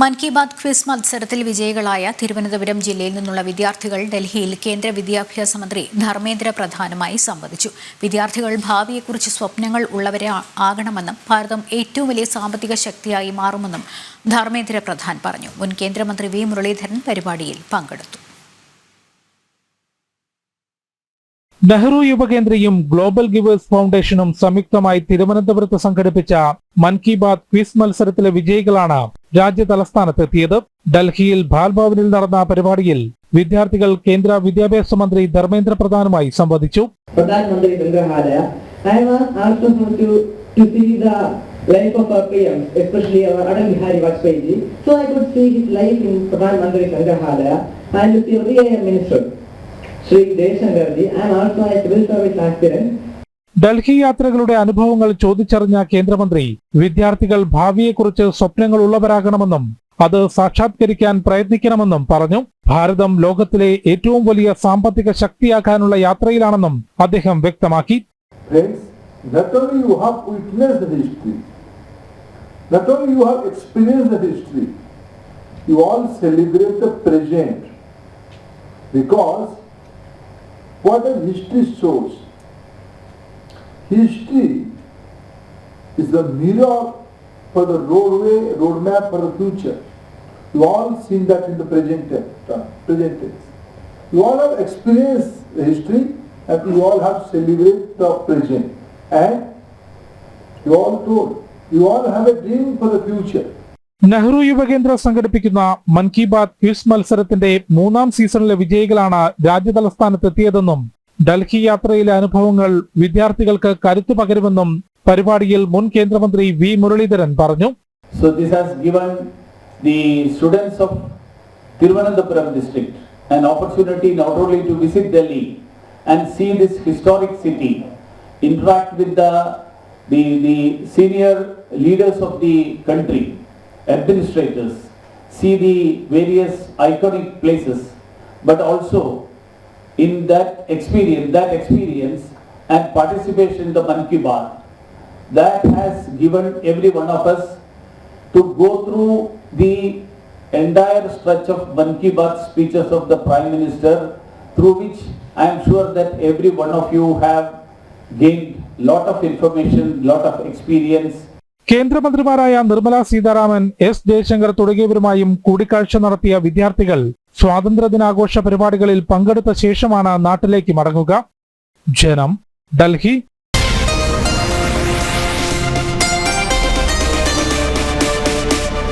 മൻ Ki Baat quiz മത്സരത്തിൽ വിജയികളായ തിരുവനന്തപുരം ജില്ലയിൽ നിന്നുള്ള വിദ്യാർത്ഥികൾ ഡൽഹിയിൽ കേന്ദ്ര വിദ്യാഭ്യാസ മന്ത്രി ധർമ്മേന്ദ്ര പ്രധാനുമായി സംവദിച്ചു. വിദ്യാർത്ഥികൾ ഭാവിയെക്കുറിച്ച് സ്വപ്നങ്ങൾ ഉള്ളവരെ ആകണമെന്നും ഭാരതം ഏറ്റവും വലിയ സാമ്പത്തിക ശക്തിയായി മാറുമെന്നും ധർമ്മേന്ദ്ര പ്രധാൻ പറഞ്ഞു. മുൻ കേന്ദ്രമന്ത്രി വി മുരളീധരൻ പരിപാടിയിൽ പങ്കെടുത്തു. നെഹ്റു യുവകേന്ദ്രയും ഗ്ലോബൽ ഗിവേഴ്സ് ഫൗണ്ടേഷനും സംയുക്തമായി തിരുവനന്തപുരത്ത് സംഘടിപ്പിച്ച മൻ കി ബാത് ക്വിസ് മത്സരത്തിലെ വിജയികളാണ് രാജ്യ തലസ്ഥാനത്തെത്തിയത്. ഡൽഹിയിൽ ബാൽഭവനിൽ നടന്ന പരിപാടിയിൽ വിദ്യാർത്ഥികൾ കേന്ദ്ര വിദ്യാഭ്യാസ മന്ത്രി ധർമ്മേന്ദ്ര പ്രധാനുമായി സംവദിച്ചു. ഡൽഹി യാത്രകളുടെ അനുഭവങ്ങൾ ചോദിച്ചറിഞ്ഞ കേന്ദ്രമന്ത്രി വിദ്യാർത്ഥികൾ ഭാവിയെക്കുറിച്ച് സ്വപ്നങ്ങൾ ഉള്ളവരാകണമെന്നും അത് സാക്ഷാത്കരിക്കാൻ പ്രയത്നിക്കണമെന്നും പറഞ്ഞു. ഭാരതം ലോകത്തിലെ ഏറ്റവും വലിയ സാമ്പത്തിക ശക്തിയാക്കാനുള്ള യാത്രയിലാണെന്നും അദ്ദേഹം വ്യക്തമാക്കി. What does history shows? History is the mirror for the roadmap for the future. You all seen that in the present tense. You all have experienced the history and you all have celebrated the present. And you all have a dream for the future. Nehru യുവകേന്ദ്ര സംഘടിപ്പിക്കുന്ന മൻ Ki Baat quiz മത്സരത്തിന്റെ 3ാം സീസണിലെ വിജയികളാണ് രാജ്യ തലസ്ഥാനത്തെത്തിയതെന്നും ഡൽഹി യാത്രയിലെ അനുഭവങ്ങൾ വിദ്യാർത്ഥികൾക്ക് കരുത്തു പകരുമെന്നും പരിപാടിയിൽ മുൻ കേന്ദ്രമന്ത്രി വി മുരളീധരൻ പറഞ്ഞു. So this has given the students of Thiruvananthapuram district an opportunity not only to visit Delhi and see this historic city, interact with the senior leaders of the country, administrators, see the various iconic places, but also in that experience and participation in the Mann Ki Baat, that has given every one of us to go through the entire stretch of Mann Ki Baat speeches of the Prime Minister, through which I am sure that every one of you have gained lot of information, lot of experience. കേന്ദ്രമന്ത്രിമാരായ Nirmala Sitharaman, S Jaishankar തുടങ്ങിയവരുമായും കൂടിക്കാഴ്ച നടത്തിയ വിദ്യാർത്ഥികൾ സ്വാതന്ത്ര്യദിനാഘോഷ പരിപാടികളിൽ പങ്കെടുത്ത ശേഷമാണ് നാട്ടിലേക്ക് മടങ്ങുക. ജനം, ഡൽഹി.